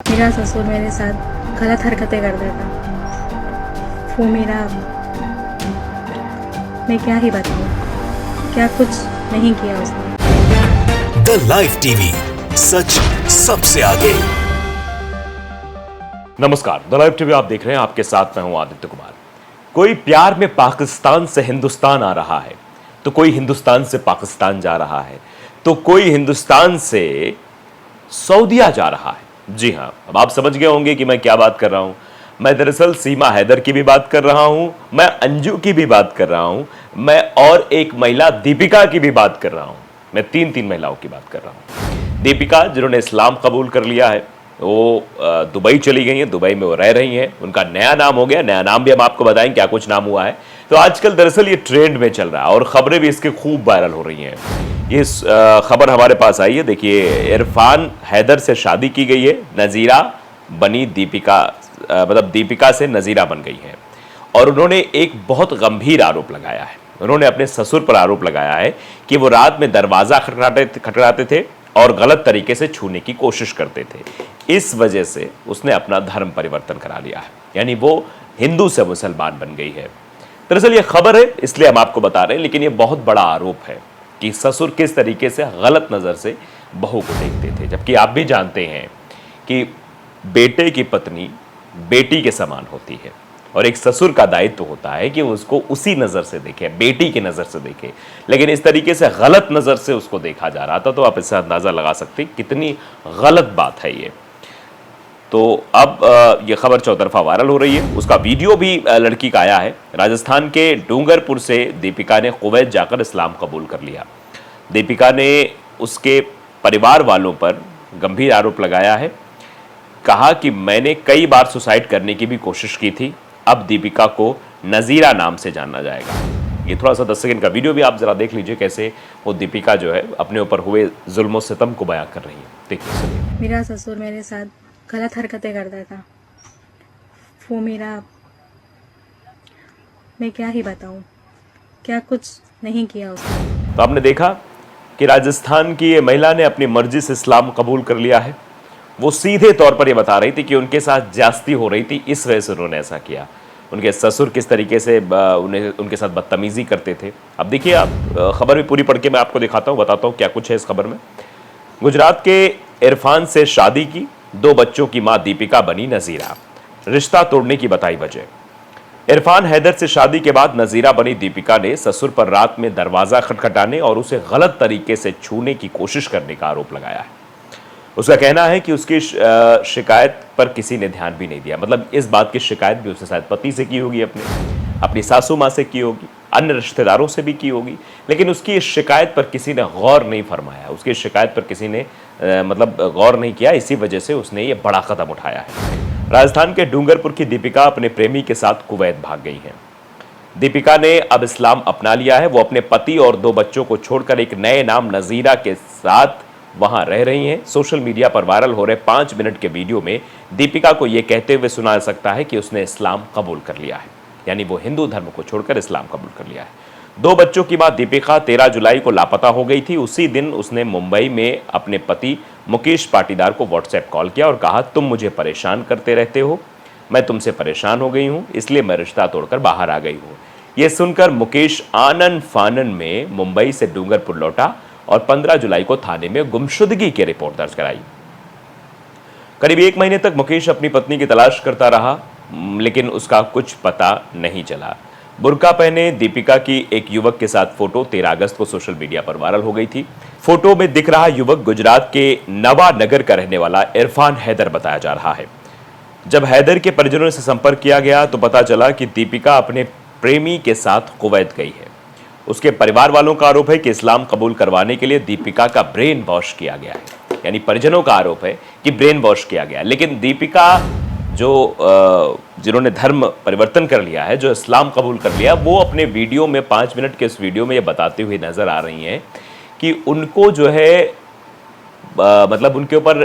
मेरा ससुर मेरे साथ गलत हरकतें करता था। वो मेरा, मैं क्या ही बताऊँ, क्या कुछ नहीं किया उसने। द लाइव टीवी, सच सबसे आगे। नमस्कार, द लाइव टीवी आप देख रहे हैं। आपके साथ मैं हूं आदित्य कुमार। कोई प्यार में पाकिस्तान से हिंदुस्तान आ रहा है, तो कोई हिंदुस्तान से पाकिस्तान जा रहा है, तो कोई हिंदुस्तान से सऊदीया जा रहा है। जी हां, अब आप समझ गए होंगे कि मैं क्या बात कर रहा हूं। मैं दरअसल सीमा हैदर की भी बात कर रहा हूं, मैं अंजू की भी बात कर रहा हूं, मैं और एक महिला दीपिका की भी बात कर रहा हूं। मैं तीन महिलाओं की बात कर रहा हूं। दीपिका, जिन्होंने इस्लाम कबूल कर लिया है, वो दुबई चली गई हैं, दुबई में वो रह रही हैं। उनका नया नाम हो गया, नया नाम भी हम आपको बताएं क्या कुछ नाम हुआ है। तो आजकल दरअसल ये ट्रेंड में चल रहा है और खबरें भी इसके खूब वायरल हो रही हैं। ये खबर हमारे पास आई है, देखिए। इरफान हैदर से शादी की गई है, नज़ीरा बनी दीपिका, मतलब दीपिका से नज़ीरा बन गई है। और उन्होंने एक बहुत गंभीर आरोप लगाया है। उन्होंने अपने ससुर पर आरोप लगाया है कि वो रात में दरवाज़ा खटखटाते थे और गलत तरीके से छूने की कोशिश करते थे। इस वजह से उसने अपना धर्म परिवर्तन करा लिया है, यानी वो हिंदू से मुसलमान बन गई है। दरअसल ये खबर है, इसलिए हम आपको बता रहे हैं, लेकिन ये बहुत बड़ा आरोप है कि ससुर किस तरीके से गलत नज़र से बहू को देखते थे। जबकि आप भी जानते हैं कि बेटे की पत्नी बेटी के समान होती है और एक ससुर का दायित्व होता है कि उसको उसी नज़र से देखे, बेटी की नज़र से देखे। लेकिन इस तरीके से गलत नज़र से उसको देखा जा रहा था, तो आप इससे अंदाज़ा लगा सकते हैं कितनी गलत बात है ये। तो अब ये खबर चौतरफा वायरल हो रही है। उसका वीडियो भी लड़की का आया है। राजस्थान के डूंगरपुर से दीपिका ने कुवैत जाकर इस्लाम कबूल कर लिया। दीपिका ने उसके परिवार वालों पर गंभीर आरोप लगाया है। कहा कि मैंने कई बार सुसाइड करने की भी कोशिश की थी, अब दीपिका को नज़ीरा नाम से जाना जाएगा। ये थोड़ा सा 10 सेकंड का वीडियो भी आप जरा देख लीजिए, कैसे वो दीपिका जो है अपने ऊपर हुए जुल्म सितम को बयां कर रही है। देखिए, सुनिए। मेरा ससुर मेरे साथ गलत हरकतें करता था। वो मेरा, मैं क्या ही बताऊँ, क्या कुछ नहीं किया उसने। तो आपने देखा कि राजस्थान की ये महिला ने अपनी मर्जी से इस्लाम कबूल कर लिया है। वो सीधे तौर पर ये बता रही थी कि उनके साथ ज्यादती हो रही थी, इस वजह से उन्होंने ऐसा किया। उनके ससुर किस तरीके से उनके साथ बदतमीजी करते थे। अब देखिए, आप खबर भी पूरी पढ़ के मैं आपको दिखाता हूँ, बताता हूँ क्या कुछ है इस खबर में। गुजरात के इरफान से शादी की, 2 बच्चों की मां दीपिका बनी नज़ीरा, रिश्ता तोड़ने की बताई वजह। इरफान हैदर से शादी के बाद नज़ीरा बनी दीपिका ने ससुर पर रात में दरवाज़ा खटखटाने और उसे गलत तरीके से छूने की कोशिश करने का आरोप लगाया है। उसका कहना है कि उसकी शिकायत पर किसी ने ध्यान भी नहीं दिया। मतलब इस बात की शिकायत भी उसने शायद पति से की होगी, अपनी सासू माँ से की होगी, अन्य रिश्तेदारों से भी की होगी, लेकिन उसकी इस शिकायत पर किसी ने गौर नहीं फरमाया। उसकी शिकायत पर किसी ने मतलब गौर नहीं किया। इसी वजह से उसने ये बड़ा कदम उठाया है। राजस्थान के डूंगरपुर की दीपिका अपने प्रेमी के साथ कुवैत भाग गई हैं। दीपिका ने अब इस्लाम अपना लिया है। वो अपने पति और 2 बच्चों को छोड़कर एक नए नाम नज़ीरा के साथ वहां रह रही हैं। सोशल मीडिया पर वायरल हो रहे 5 मिनट के वीडियो में दीपिका को यह कहते हुए सुना जा सकता है कि उसने इस्लाम कबूल कर लिया है, यानी वो हिंदू धर्म को छोड़कर इस्लाम कबूल कर लिया है। 2 बच्चों की मां दीपिका 13 जुलाई को लापता हो गई थी। उसी दिन उसने मुंबई में अपने पति मुकेश पाटीदार को व्हाट्सएप कॉल किया और कहा, तुम मुझे परेशान करते रहते हो, मैं तुमसे परेशान हो गई हूं, इसलिए मैं रिश्ता तोड़कर बाहर आ गई हूं। यह सुनकर मुकेश आनन फानन में मुंबई से डूंगरपुर लौटा और 15 जुलाई को थाने में गुमशुदगी की रिपोर्ट दर्ज कराई। करीब 1 महीने तक मुकेश अपनी पत्नी की तलाश करता रहा, लेकिन उसका कुछ पता नहीं चला। बुर्का पहने दीपिका की एक युवक के साथ फोटो 13 अगस्त को सोशल मीडिया पर वायरल हो गई थी। फोटो में दिख रहा युवक गुजरात के नवानगर का रहने वाला इरफान हैदर बताया जा रहा है। जब हैदर के परिजनों से संपर्क किया गया तो पता चला कि दीपिका अपने प्रेमी के साथ कुवैत गई है। उसके परिवार वालों का आरोप है कि इस्लाम कबूल करवाने के लिए दीपिका का ब्रेन वॉश किया गया है, यानी परिजनों का आरोप है कि ब्रेन वॉश किया गया। लेकिन दीपिका जो जिन्होंने धर्म परिवर्तन कर लिया है, जो इस्लाम कबूल कर लिया, वो अपने वीडियो में 5 मिनट के इस वीडियो में ये बताते हुए नजर आ रही हैं कि उनको जो है मतलब उनके ऊपर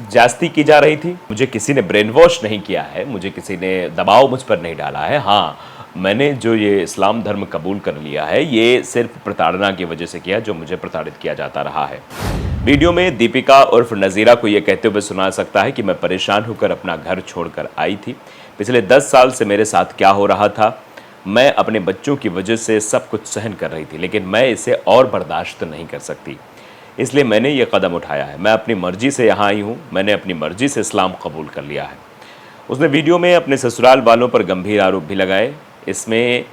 ज्यादती की जा रही थी। मुझे किसी ने ब्रेन वॉश नहीं किया है, मुझे किसी ने दबाव मुझ पर नहीं डाला है। हाँ, मैंने जो ये इस्लाम धर्म कबूल कर लिया है, ये सिर्फ प्रताड़ना की वजह से किया, जो मुझे प्रताड़ित किया जाता रहा है। वीडियो में दीपिका उर्फ नज़ीरा को यह कहते हुए सुना सकता है कि मैं परेशान होकर अपना घर छोड़कर आई थी। पिछले 10 साल से मेरे साथ क्या हो रहा था, मैं अपने बच्चों की वजह से सब कुछ सहन कर रही थी, लेकिन मैं इसे और बर्दाश्त नहीं कर सकती, इसलिए मैंने ये कदम उठाया है। मैं अपनी मर्जी से यहाँ आई हूँ, मैंने अपनी मर्जी से इस्लाम कबूल कर लिया है। उसने वीडियो में अपने ससुराल वालों पर गंभीर आरोप भी लगाए। इसमें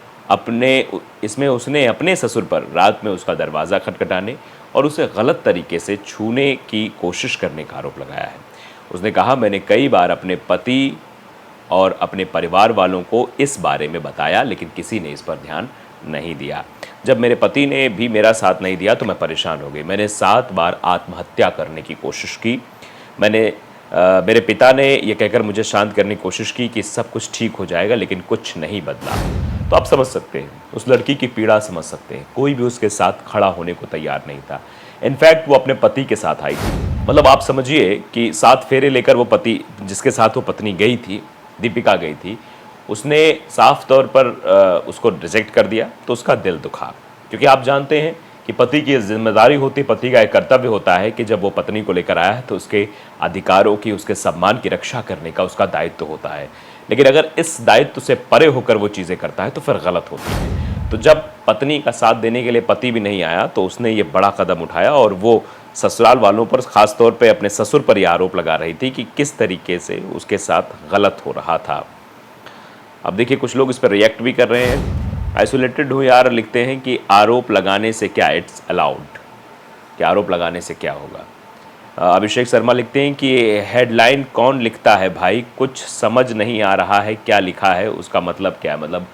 उसने अपने ससुर पर रात में उसका दरवाज़ा खटखटाने और उसे गलत तरीके से छूने की कोशिश करने का आरोप लगाया है। उसने कहा, मैंने कई बार अपने पति और अपने परिवार वालों को इस बारे में बताया, लेकिन किसी ने इस पर ध्यान नहीं दिया। जब मेरे पति ने भी मेरा साथ नहीं दिया तो मैं परेशान हो गई। मैंने 7 बार आत्महत्या करने की कोशिश की। मेरे पिता ने यह कहकर मुझे शांत करने की कोशिश की कि सब कुछ ठीक हो जाएगा, लेकिन कुछ नहीं बदला। तो आप समझ सकते हैं, उस लड़की की पीड़ा समझ सकते हैं। कोई भी उसके साथ खड़ा होने को तैयार नहीं था। इनफैक्ट वो अपने पति के साथ आई थी। मतलब आप समझिए कि 7 फेरे लेकर वो पति, जिसके साथ वो पत्नी गई थी, दीपिका गई थी, उसने साफ तौर पर उसको रिजेक्ट कर दिया तो उसका दिल दुखा। क्योंकि आप जानते हैं कि पति की जिम्मेदारी होती, पति का एक कर्तव्य होता है कि जब वो पत्नी को लेकर आया है तो उसके अधिकारों की, उसके सम्मान की रक्षा करने का उसका दायित्व होता है। लेकिन अगर इस दायित्व से परे होकर वो चीज़ें करता है तो फिर गलत होती है। तो जब पत्नी का साथ देने के लिए पति भी नहीं आया तो उसने ये बड़ा कदम उठाया और वो ससुराल वालों पर, ख़ास तौर पे अपने ससुर पर ये आरोप लगा रही थी कि किस तरीके से उसके साथ गलत हो रहा था। अब देखिए, कुछ लोग इस पर रिएक्ट भी कर रहे हैं। आइसोलेटेड हूँ यार लिखते हैं कि आरोप लगाने से क्या, इट्स अलाउड, कि आरोप लगाने से क्या होगा। अभिषेक शर्मा लिखते हैं कि हेडलाइन कौन लिखता है भाई, कुछ समझ नहीं आ रहा है क्या लिखा है, उसका मतलब क्या है। मतलब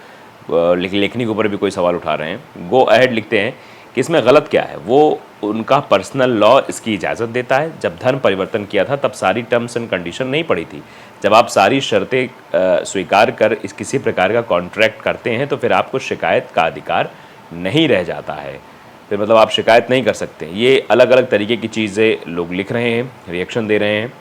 लेखनी के ऊपर भी कोई सवाल उठा रहे हैं। गो अहेड लिखते हैं कि इसमें गलत क्या है, वो उनका पर्सनल लॉ इसकी इजाज़त देता है। जब धर्म परिवर्तन किया था तब सारी टर्म्स एंड कंडीशन नहीं पड़ी थी। जब आप सारी शर्तें स्वीकार कर किसी प्रकार का कॉन्ट्रैक्ट करते हैं तो फिर आपको शिकायत का अधिकार नहीं रह जाता है। फिर मतलब आप शिकायत नहीं कर सकते। ये अलग अलग तरीके की चीज़ें लोग लिख रहे हैं, रिएक्शन दे रहे हैं।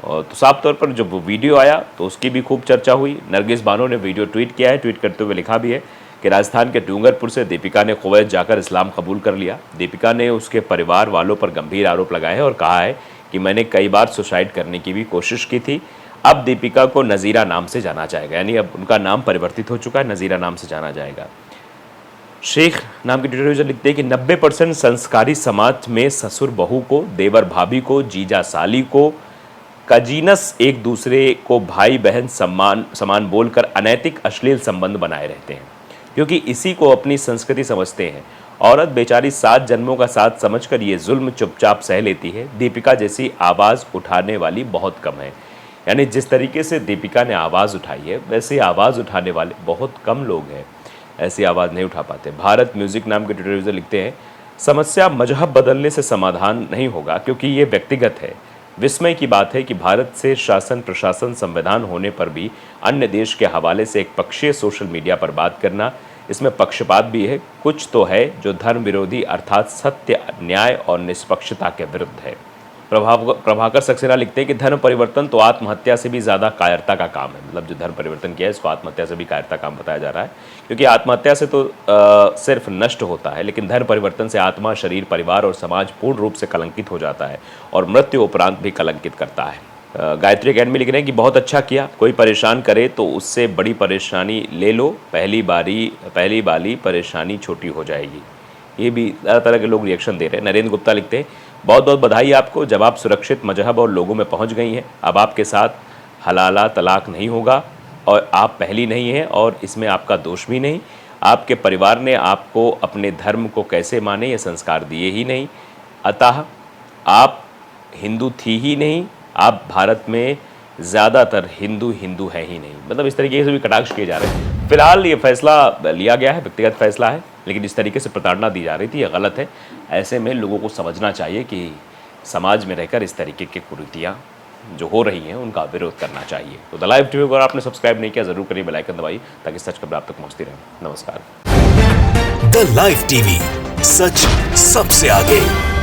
और तो साफ तौर पर जब वो वीडियो आया तो उसकी भी खूब चर्चा हुई। नरगिस बानो ने वीडियो ट्वीट किया है। ट्वीट करते हुए लिखा भी है कि राजस्थान के डूंगरपुर से दीपिका ने कुवैत जाकर इस्लाम कबूल कर लिया। दीपिका ने उसके परिवार वालों पर गंभीर आरोप लगाए हैं और कहा है कि मैंने कई बार सुसाइड करने की भी कोशिश की थी। अब दीपिका को नज़ीरा नाम से जाना जाएगा, यानी अब उनका नाम परिवर्तित हो चुका है, नज़ीरा नाम से जाना जाएगा। शेख नाम के ट्विटर यूजर लिखते हैं कि 90% संस्कारी समाज में ससुर बहू को, देवर भाभी को, जीजा साली को, कजीनस एक दूसरे को भाई बहन समान बोलकर अनैतिक अश्लील संबंध बनाए रहते हैं, क्योंकि इसी को अपनी संस्कृति समझते हैं। औरत बेचारी 7 जन्मों का साथ समझकर ये जुल्म चुपचाप सह लेती है। दीपिका जैसी आवाज़ उठाने वाली बहुत कम है। यानी जिस तरीके से दीपिका ने आवाज़ उठाई है वैसे आवाज़ उठाने वाले बहुत कम लोग हैं, ऐसी आवाज़ नहीं उठा पाते। भारत म्यूजिक नाम के ट्विटर यूजर लिखते हैं, समस्या मजहब बदलने से समाधान नहीं होगा क्योंकि ये व्यक्तिगत है। विस्मय की बात है कि भारत से शासन प्रशासन संविधान होने पर भी अन्य देश के हवाले से एक पक्षीय सोशल मीडिया पर बात करना, इसमें पक्षपात भी है। कुछ तो है जो धर्म विरोधी अर्थात सत्य, न्याय और निष्पक्षता के विरुद्ध है। प्रभाकर सक्सेना लिखते हैं कि धर्म परिवर्तन तो आत्महत्या से भी ज़्यादा कायरता का काम है। मतलब जो धर्म परिवर्तन किया है इसको आत्महत्या से भी कायरता काम बताया जा रहा है, क्योंकि आत्महत्या से तो सिर्फ नष्ट होता है, लेकिन धर्म परिवर्तन से आत्मा, शरीर, परिवार और समाज पूर्ण रूप से कलंकित हो जाता है और मृत्यु उपरांत भी कलंकित करता है। गायत्री अकेडमी लिख रहे हैं कि बहुत अच्छा किया, कोई परेशान करे तो उससे बड़ी परेशानी ले लो, पहली वाली परेशानी छोटी हो जाएगी। ये भी तरह तरह के लोग रिएक्शन दे रहे हैं। नरेंद्र गुप्ता लिखते हैं, बहुत बहुत बधाई आपको, जब आप सुरक्षित मजहब और लोगों में पहुंच गई हैं। अब आपके साथ हलाला तलाक नहीं होगा और आप पहली नहीं हैं और इसमें आपका दोष भी नहीं। आपके परिवार ने आपको अपने धर्म को कैसे माने ये संस्कार दिए ही नहीं, अतः आप हिंदू थी ही नहीं, आप भारत में ज़्यादातर हिंदू है ही नहीं। मतलब इस तरीके से भी कटाक्ष किए जा रहे हैं। फिलहाल ये फैसला लिया गया है, व्यक्तिगत फैसला है, लेकिन इस तरीके से प्रताड़ना दी जा रही थी, ये गलत है। ऐसे में लोगों को समझना चाहिए कि समाज में रहकर इस तरीके की कुरीतियाँ जो हो रही हैं उनका विरोध करना चाहिए। तो द लाइव टीवी को अगर आपने सब्सक्राइब नहीं किया ज़रूर करिए, बेल आइकन दबाइए ताकि सच खबर आप तक पहुँचती रहे। नमस्कार। द लाइव टीवी, सच सबसे आगे।